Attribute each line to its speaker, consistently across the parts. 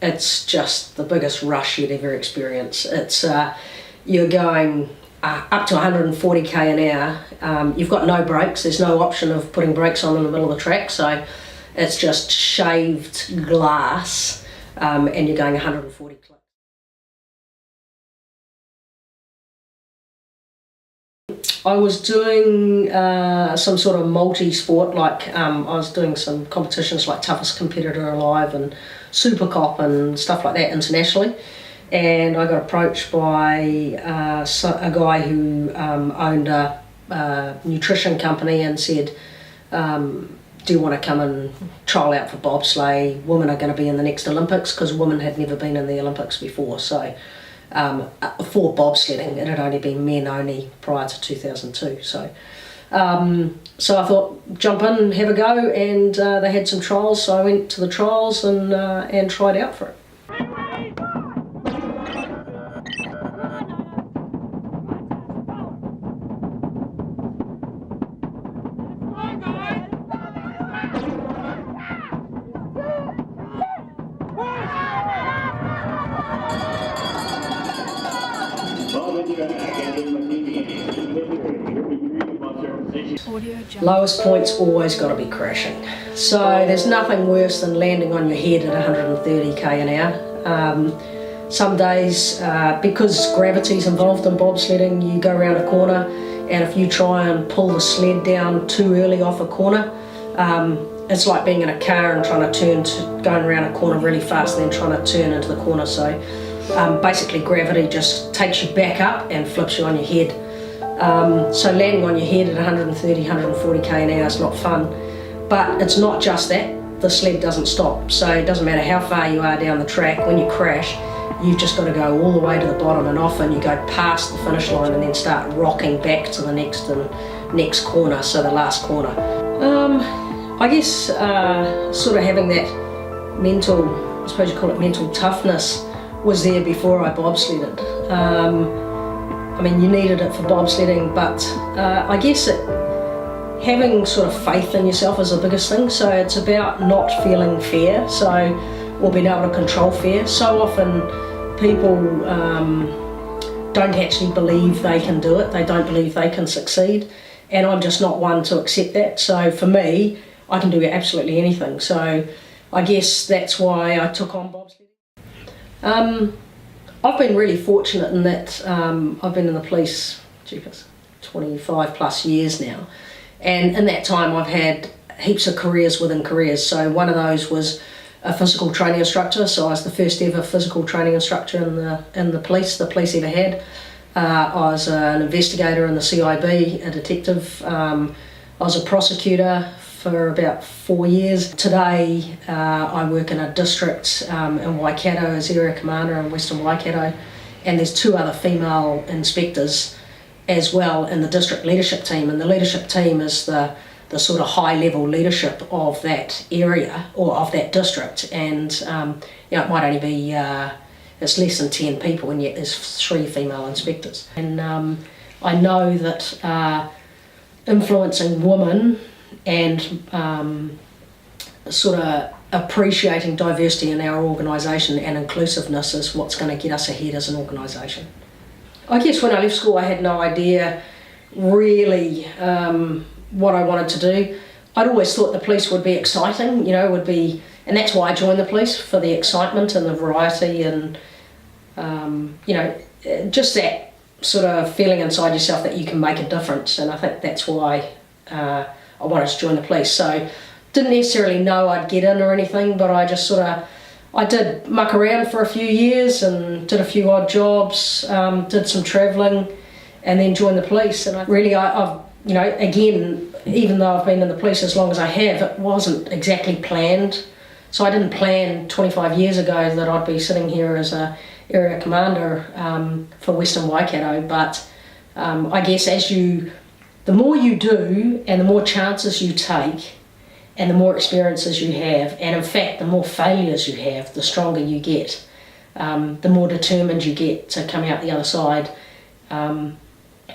Speaker 1: it's just the biggest rush you'd ever experience. It's you're going up to 140 k an hour. You've got no brakes. There's no option of putting brakes on in the middle of the track, so it's just shaved glass, and you're going 140 clicks. I was doing some sort of multi-sport, like I was doing some competitions like Toughest Competitor Alive and Super Cop and stuff like that internationally, and I got approached by a guy who owned a nutrition company and said, do you want to come and trial out for bobsleigh? Women are going to be in the next Olympics, because women had never been in the Olympics before. So for bobsledding, it had only been men only prior to 2002. So I thought, jump in and have a go, and they had some trials, so I went to the trials and tried out for it. Lowest point's always got to be crashing. So there's nothing worse than landing on your head at 130 k an hour. Some days, because gravity's involved in bobsledding, you go around a corner, and if you try and pull the sled down too early off a corner, it's like being in a car and trying to going around a corner really fast and then trying to turn into the corner. So basically gravity just takes you back up and flips you on your head. So landing on your head at 130, 140 k an hour is not fun. But it's not just that, the sled doesn't stop. So it doesn't matter how far you are down the track, when you crash, you've just got to go all the way to the bottom, and often you go past the finish line and then start rocking back to the next corner, so the last corner. I guess sort of having that mental, I suppose you call it mental toughness, was there before I bobsledded. I mean, you needed it for bobsledding, but I guess having sort of faith in yourself is the biggest thing. So it's about not feeling fear, or being able to control fear. So often people don't actually believe they can do it. They don't believe they can succeed, and I'm just not one to accept that. So for me, I can do absolutely anything. So I guess that's why I took on bobsledding. I've been really fortunate in that I've been in the police, 25 plus years now, and in that time I've had heaps of careers within careers. So one of those was a physical training instructor, so I was the first ever physical training instructor in the police ever had. I was an investigator in the CIB, a detective. I was a prosecutor for about 4 years. Today I work in a district in Waikato as area commander in Western Waikato, and there's 2 other female inspectors as well in the district leadership team, and the leadership team is the sort of high level leadership of that area or of that district, and it might only be it's less than 10 people, and yet there's 3 female inspectors. And I know that influencing women and sort of appreciating diversity in our organisation and inclusiveness is what's going to get us ahead as an organisation. I guess when I left school I had no idea really what I wanted to do. I'd always thought the police would be exciting, and that's why I joined the police, for the excitement and the variety and just that sort of feeling inside yourself that you can make a difference, and I think that's why I wanted to join the police. So didn't necessarily know I'd get in or anything, but I just I did muck around for a few years and did a few odd jobs, did some travelling, and then joined the police. And I've again, even though I've been in the police as long as I have, it wasn't exactly planned. So I didn't plan 25 years ago that I'd be sitting here as a area commander for Western Waikato, but I guess the more you do and the more chances you take and the more experiences you have, and in fact the more failures you have, the stronger you get, the more determined you get to come out the other side.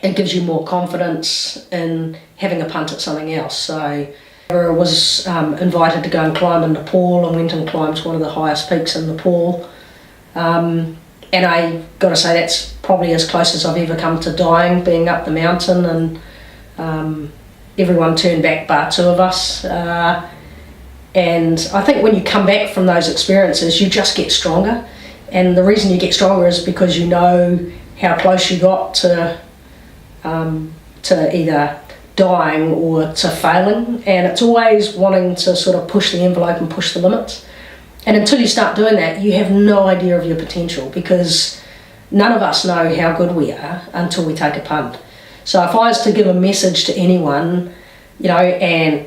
Speaker 1: It gives you more confidence in having a punt at something else. So I was invited to go and climb in Nepal and went and climbed one of the highest peaks in Nepal. And I got to say that's probably as close as I've ever come to dying, being up the mountain, and everyone turned back bar two of us. And I think when you come back from those experiences, you just get stronger. And the reason you get stronger is because you know how close you got to either dying or to failing, and it's always wanting to sort of push the envelope and push the limits. And until you start doing that, you have no idea of your potential, because none of us know how good we are until we take a punt. So if I was to give a message to anyone, you know, and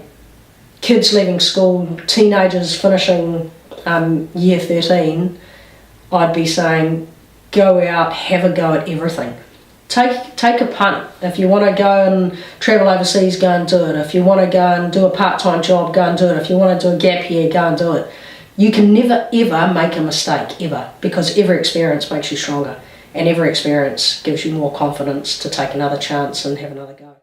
Speaker 1: kids leaving school, teenagers finishing year 13, I'd be saying, go out, have a go at everything. Take a punt. If you want to go and travel overseas, go and do it. If you want to go and do a part-time job, go and do it. If you want to do a gap year, go and do it. You can never ever make a mistake, ever, because every experience makes you stronger, and every experience gives you more confidence to take another chance and have another go.